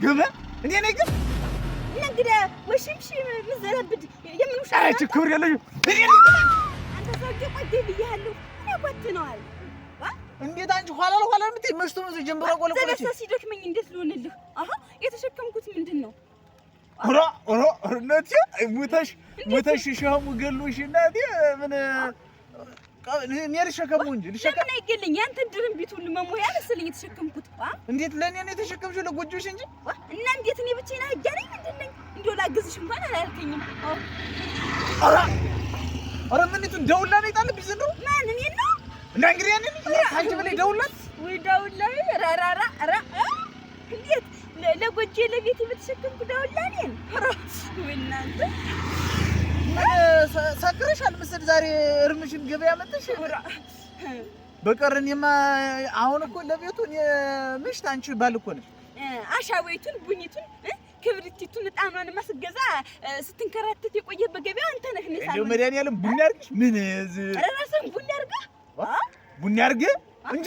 جمع إني أنا جم نقدر وشمشي مزربد يمنو شاء أنا شكور يا لجو إني أنت صدق قدي بيهلو أنا بطنال እንዴት አንቺ ኋላ ለኋላ ምትይ መስቶ ነው ጀምሮ ቆልቆለች ስለዚህ ሲዶክ ምን እንደስሉንልህ አሃ የተሸከምኩት ምንድነው ኦሮ እናቴ ሙተሽ ሻሙ ገሉሽ እናቴ ምን እኔ ልሸከሙ እንጂ ልሸከም ለምን አይገልኝ ያንተ ድርም ቢቱ ለመሞያ መሰለኝ የተሸከምኩት እንዴት ለኔ ነው የተሸከምሽው ለጎጆሽ እንጂ እና እንዴት እኔ ብቻዬን አጋነኝ ምንድነኝ እንደው ላግዝሽ እንኳን አላልከኝም ኦሮ ምንቱ ደውላ ነው ይጣልብኝ ዘንድሮ ማን እኔ ነው እና እንግዲህ ያንን አንቺ በላይ ደውላት ወይ ደውላይ ራራራ ራ እንዴት ለጎጆ ለቤት የምትሸከምኩ ደውላኔን ወይናንተ ሳክረሻል መሰል ዛሬ እርምሽን ገበያ መጥተሽ በቀረኝማ አሁን እኮ ለቤቱ ምሽት አንቺ ባል እኮ ነሽ አሻወይቱን ቡኒቱን ክብሪቲቱን ጣማን ማስገዛ ስትንከራተት የቆየ በገበያ አንተ ነህ ነሳ እንደው መድኃኒዓለም ቡና አድርግሽ ምን ራስን ቡና አድርጋ ቡና አድርግ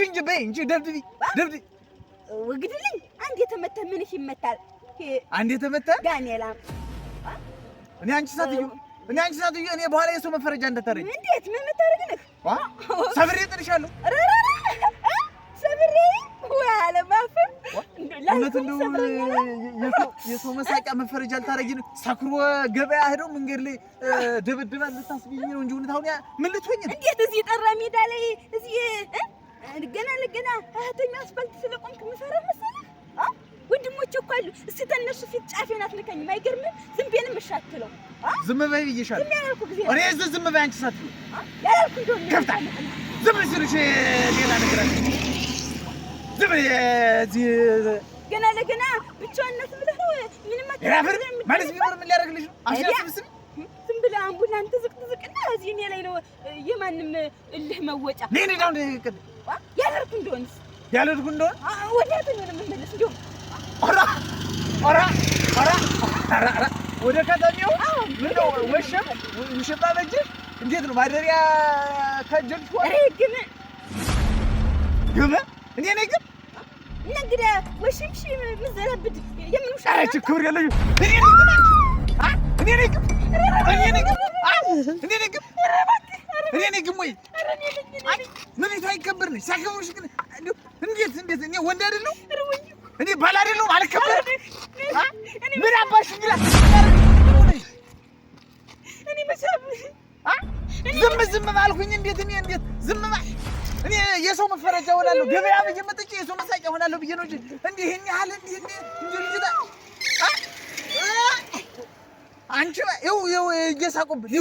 እንጂ በይ እንጂ ደብድቢ ወግድልኝ አንድ የተመታ ምን ይመታል አንድ የተመታ ጋኔላ እኔ አንቺ ሳትዩ እኔ በኋላ የሰው መፈረጃ እንዳታረኝ እንዴት ምን ምታረግነህ ሰብሬ ጥልሻለሁ ሰብሬ ወያለ ማፈ እንደው የሰው መሳቂያ መፈረጃ ልታረጊ ነው ሰክሮ ገበያ ሄደው መንገድ ላይ ደብድባል ልታስቢኝ ነው እንጂ ሁኔታው ምን ልትሆኝ ነው እንዴት እዚህ ጠራ ሜዳ ላይ እዚህ ለገና እህተኛ አስፋልት ስለቆምክ ምፈራ መሰለህ ወንድሞቼ እኮ አሉ እስቲ ተነሱ ፊት ጫፌን አትነካኝም አይገርምም ዝም ብዬ የምሻትለው ዝም በይ ብዬሻለሁ እኔ ዝም በይ አንቺ ሳትዩ ያልኩ እንደሆነ ከፍታ ዝም ስልሽ ሌላ ነገር አለ ዝም እዚህ ገና ለገና ብቻውነት ብለህ ምንም አትራፍር ማለት ቢኖር ምን ሊያደርግልሽ ነው አሽያስብስም ዝም ብለህ አምቡላንስ ዝቅዝቅና እዚህ እኔ ላይ ነው የማንም እልህ መወጫ ነኝ ነው እንደቀደ ያልኩ እንደሆነስ ያልኩ እንደሆነ ወዲያት ነው የምመለስ እንደው ኦራ ወደ ከተማው ምነው ወሸም ውሽጣ በጅ እንዴት ነው ማደሪያ ከጀልሽ ግን እኔ ነኝ ግን ነግደ ወሽምሽ ምዘረብድ የምኑ ሻች ክብር ያለኝ እኔ ነኝ ግን ወይ ምን ይታይከብር ነው ሳከሙሽ ግን እንዴት እኔ ወንድ አይደለሁ እኔ ባል አይደለሁ አልከበር ምን አባሽ ይላል እኔ መሰብ ዝም ማልኩኝ እንዴት ዝም እኔ የሰው መፈረጃ ሆናለሁ ገበያ በየመጥቼ የሰው መሳቂያ ሆናለሁ ብዬ ነው እንጂ እንዴ ይሄን ያህል እንዴ ልጅታ አንቺ ይው እየሳቁብኝ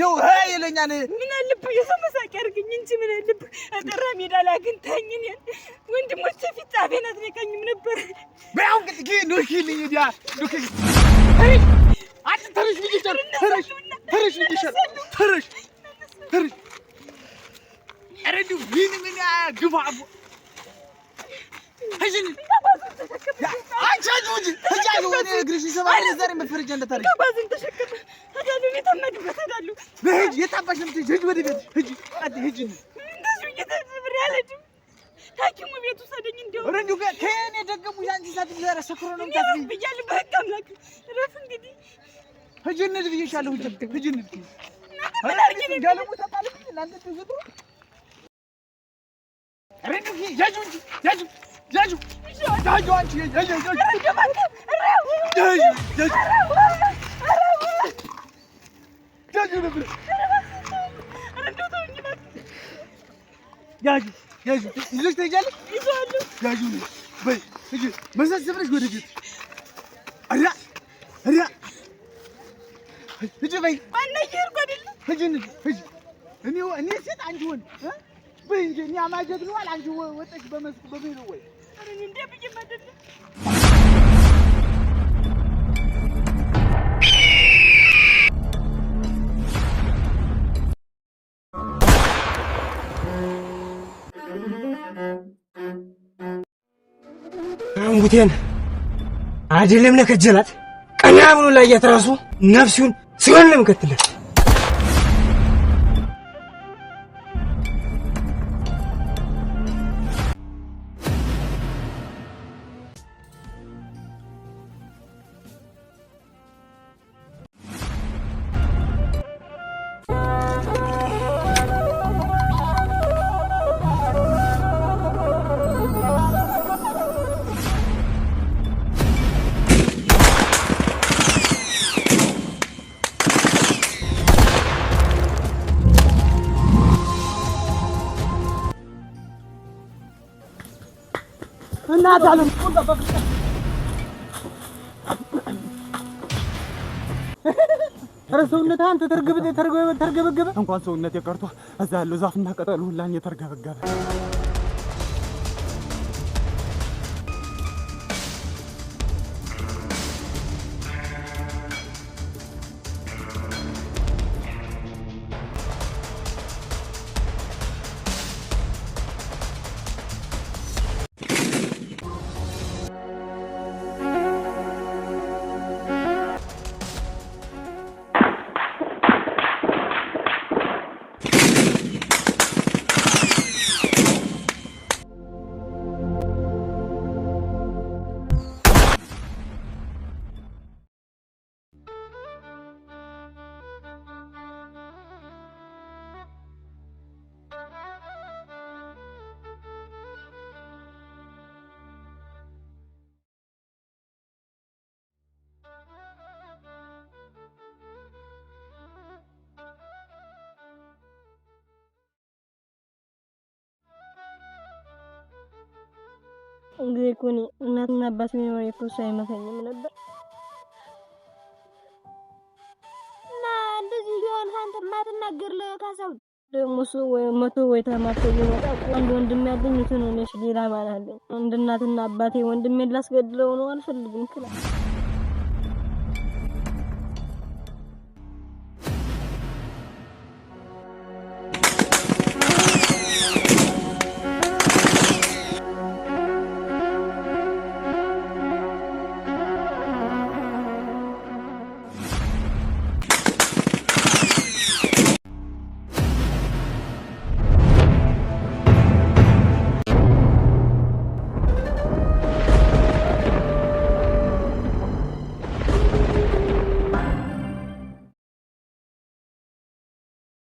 ይው ይለኛል ምን አለብህ የሰው መሳቂያ አድርገኝ እንጂ ምን አለብህ አጠራ ሜዳ ላይ አግኝተኸኝ እኔን ወንድሞቼ ፊት ጻፌን አትነካኝም ነበር በያው እንግዲህ ኑኪልኝ ዲያ ኑኪ አንቺ ተርሽ ልጅ ተርሽ አረዱ ምን ግፋፉ هجن አቻጁጂ ተጃጁ ወኔ እግርሽ ይሰማል ዛሬ መፈረጃ እንደታረጅ ባዝን ተሸከመ ታዳሉ ቤተመዱ ታዳሉ በህጅ የታባሽ ነው ትጅ ወደ ቤት ህጅ እንደዚህ እየተዝብር ያለች ታኪሙ ቤቱ ሰደኝ እንደው ረንጁ ከኔ ደገሙ ያንቺ ሳት ዛሬ ሰክሮ ነው ታስቢ ብያለሁ በህግ አምላክ ረፍ እንግዲህ ህጅን ልብይሻለሁ ህጅን ምን አርጊኝ ጋለሙ ተጣልኩ እናንተ ትዝሩ ረንጁ ያጁ አንቺ ያጁ ይዞሽ ትሄጃለሽ ያጁ በይ ሂጂ መሰብረሽ ወደ ቤት ሂጂ በይ ማነየር አይደል ሂጂ እኔ ሴት አንቺ ወንድ በይ እንጂ እኔ አማጀት ነው አንቺ ወጣሽ በመስኩ በቤት ወይ አረኝ እንደ ብዬ ማደለ አንጉቴን አይደለም ለከጀላት ቀና ብሎ ላይ ያትራሱ ነፍሱን ሲሆን ለምከትለት በእናትህ ኧረ ሰውነትህ አንተ ተርገበገበ እንኳን ሰውነቴ ቀርቶ እዛ ያለው ዛፍና ቅጠሉ ሁላ ተርገበገበ። እንግዲህ እኮ እኔ እናትና አባት ቢኖረኝ እኮ እሱ አይመታኝም ነበር። እና እንደዚህ ቢሆን አንተ የማትናገር ለካሳው ደግሞ እሱ ወይ መቶ ወይ ተማርቶ ቢመጣ አንድ ወንድም ያለኝ ነው ነሽ ሌላ ማን አለኝ? አንድ እናትና አባቴ ወንድሜን ላስገድለው ነው አልፈልግም ክላ